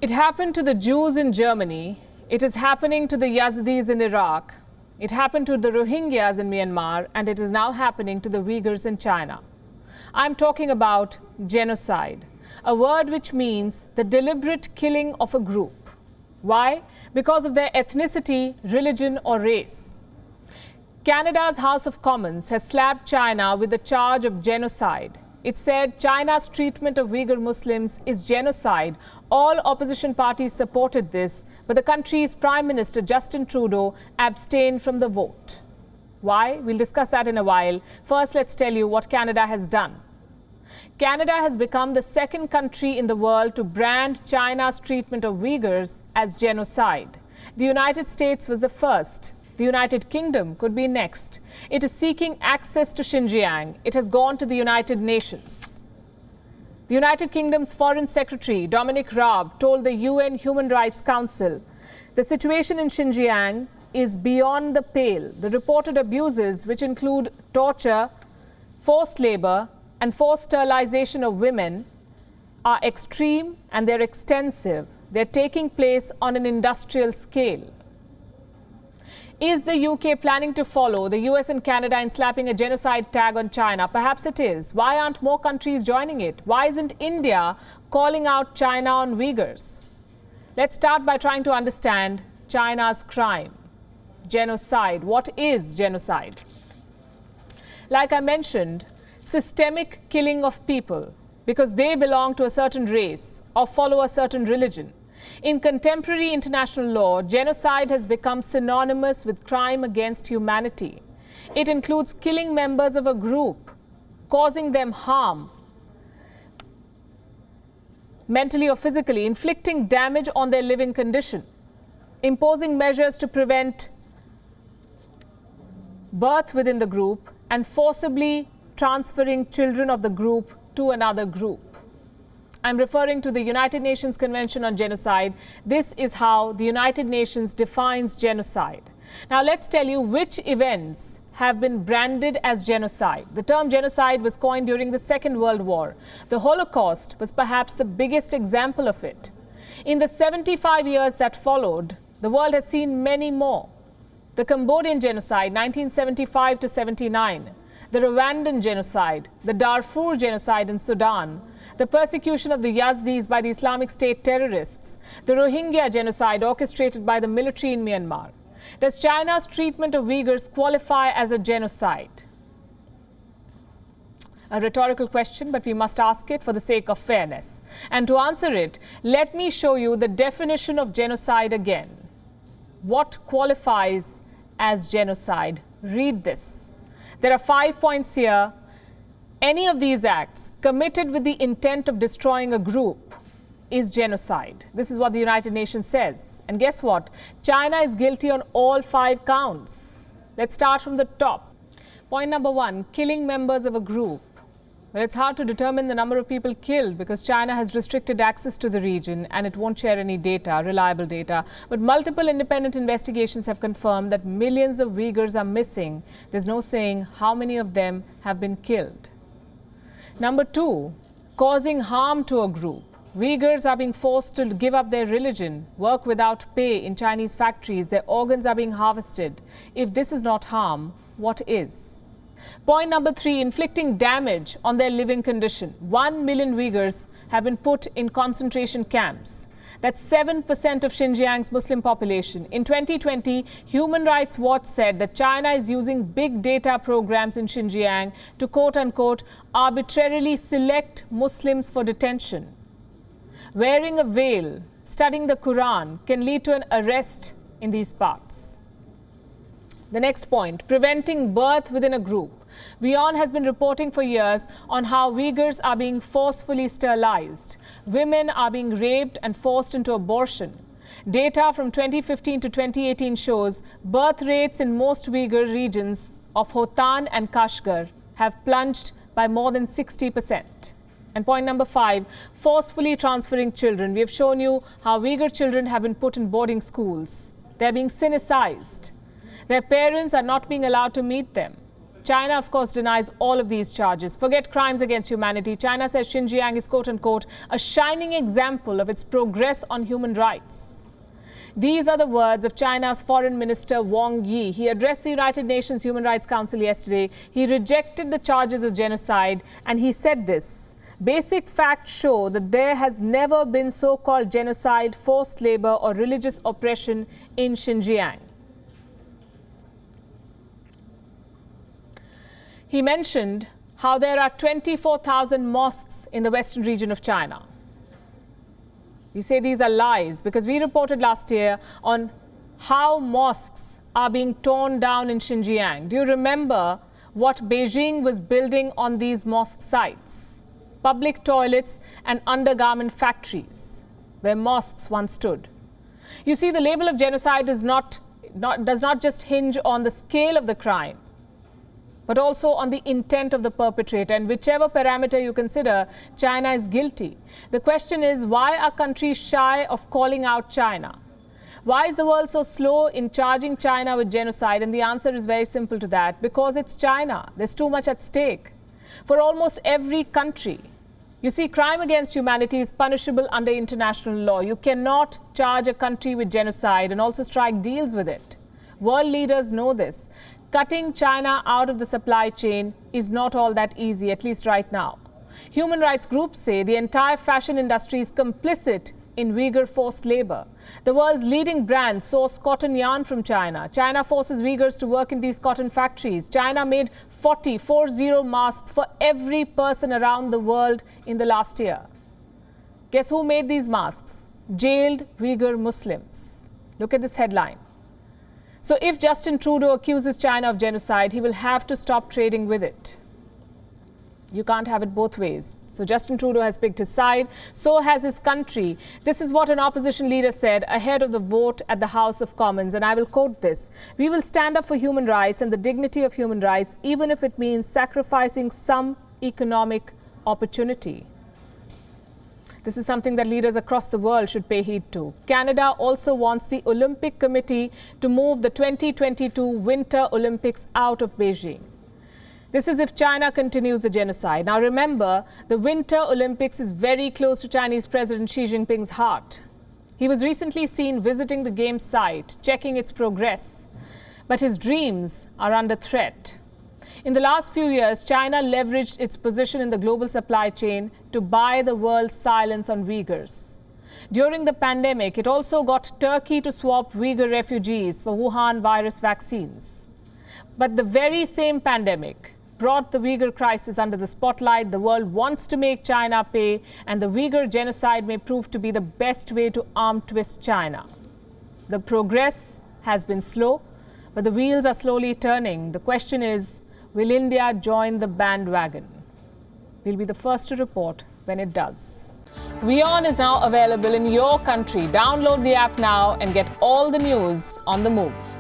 It happened to the Jews in Germany. It is happening to the Yazidis in Iraq. It happened to the Rohingyas in Myanmar, and it is now happening to the Uyghurs in China. I'm talking about genocide, a word which means the deliberate killing of a group. Why? Because of their ethnicity, religion, or race. Canada's House of Commons has slapped China with the charge of genocide. It said China's treatment of Uyghur Muslims is genocide. All opposition parties supported this, but the country's Prime Minister Justin Trudeau abstained from the vote. Why? We'll discuss that in a while. First, let's tell you what Canada has done. Canada has become the second country in the world to brand China's treatment of Uyghurs as genocide. The United States was the first. The United Kingdom could be next. It is seeking access to Xinjiang. It has gone to the United Nations. The United Kingdom's Foreign Secretary, Dominic Raab, told the UN Human Rights Council, the situation in Xinjiang is beyond the pale. The reported abuses, which include torture, forced labor, and forced sterilization of women, are extreme and they're extensive. They're taking place on an industrial scale. Is the UK planning to follow the US and Canada in slapping a genocide tag on China? Perhaps it is. Why aren't more countries joining it? Why isn't India calling out China on Uyghurs? Let's start by trying to understand China's crime. Genocide. What is genocide? Like I mentioned, systemic killing of people because they belong to a certain race or follow a certain religion. In contemporary international law, genocide has become synonymous with crime against humanity. It includes killing members of a group, causing them harm, mentally or physically, inflicting damage on their living condition, imposing measures to prevent birth within the group, and forcibly transferring children of the group to another group. I'm referring to the United Nations Convention on Genocide. This is how the United Nations defines genocide. Now let's tell you which events have been branded as genocide. The term genocide was coined during the Second World War. The Holocaust was perhaps the biggest example of it. In the 75 years that followed, the world has seen many more. The Cambodian genocide, 1975 to 79. The Rwandan genocide, the Darfur genocide in Sudan, the persecution of the Yazidis by the Islamic State terrorists, the Rohingya genocide orchestrated by the military in Myanmar. Does China's treatment of Uyghurs qualify as a genocide? A rhetorical question, but we must ask it for the sake of fairness. And to answer it, let me show you the definition of genocide again. What qualifies as genocide? Read this. There are 5 points here. Any of these acts committed with the intent of destroying a group is genocide. This is what the United Nations says. And guess what? China is guilty on all 5 counts. Let's start from the top. Point number 1, killing members of a group. Well, it's hard to determine the number of people killed because China has restricted access to the region and it won't share any data, reliable data. But multiple independent investigations have confirmed that millions of Uyghurs are missing. There's no saying how many of them have been killed. Number 2, causing harm to a group. Uyghurs are being forced to give up their religion, work without pay in Chinese factories. Their organs are being harvested. If this is not harm, what is? Point number 3, inflicting damage on their living condition. 1 million Uyghurs have been put in concentration camps. That's 7% of Xinjiang's Muslim population. In 2020, Human Rights Watch said that China is using big data programs in Xinjiang to quote-unquote arbitrarily select Muslims for detention. Wearing a veil, studying the Quran can lead to an arrest in these parts. The next point, preventing birth within a group. WION has been reporting for years on how Uyghurs are being forcefully sterilized. Women are being raped and forced into abortion. Data from 2015 to 2018 shows birth rates in most Uyghur regions of Hotan and Kashgar have plunged by more than 60%. And point number 5, forcefully transferring children. We have shown you how Uyghur children have been put in boarding schools. They're being Sinicized. Their parents are not being allowed to meet them. China, of course, denies all of these charges. Forget crimes against humanity. China says Xinjiang is, quote-unquote, a shining example of its progress on human rights. These are the words of China's Foreign Minister Wang Yi. He addressed the United Nations Human Rights Council yesterday. He rejected the charges of genocide, and he said this: basic facts show that there has never been so-called genocide, forced labor, or religious oppression in Xinjiang. He mentioned how there are 24,000 mosques in the western region of China. We say these are lies because we reported last year on how mosques are being torn down in Xinjiang. Do you remember what Beijing was building on these mosque sites? Public toilets and undergarment factories where mosques once stood. You see, the label of genocide does not just hinge on the scale of the crime, but also on the intent of the perpetrator. And whichever parameter you consider, China is guilty. The question is, why are countries shy of calling out China? Why is the world so slow in charging China with genocide? And the answer is very simple to that: because it's China. There's too much at stake. For almost every country, you see, crime against humanity is punishable under international law. You cannot charge a country with genocide and also strike deals with it. World leaders know this. Cutting China out of the supply chain is not all that easy, at least right now. Human rights groups say the entire fashion industry is complicit in Uyghur forced labor. The world's leading brands source cotton yarn from China. China forces Uyghurs to work in these cotton factories. China made 40 masks for every person around the world in the last year. Guess who made these masks? Jailed Uyghur Muslims. Look at this headline. So if Justin Trudeau accuses China of genocide, he will have to stop trading with it. You can't have it both ways. So Justin Trudeau has picked his side. So has his country. This is what an opposition leader said ahead of the vote at the House of Commons. And I will quote this: "We will stand up for human rights and the dignity of human rights, even if it means sacrificing some economic opportunity." This is something that leaders across the world should pay heed to. Canada also wants the Olympic Committee to move the 2022 Winter Olympics out of Beijing. This is if China continues the genocide. Now remember, the Winter Olympics is very close to Chinese President Xi Jinping's heart. He was recently seen visiting the Games site, checking its progress. But his dreams are under threat. In the last few years, China leveraged its position in the global supply chain to buy the world's silence on Uyghurs. During the pandemic, it also got Turkey to swap Uyghur refugees for Wuhan virus vaccines. But the very same pandemic brought the Uyghur crisis under the spotlight. The world wants to make China pay, and the Uyghur genocide may prove to be the best way to arm twist China. The progress has been slow, but the wheels are slowly turning. The question is, will India join the bandwagon? We'll be the first to report when it does. WION is now available in your country. Download the app now and get all the news on the move.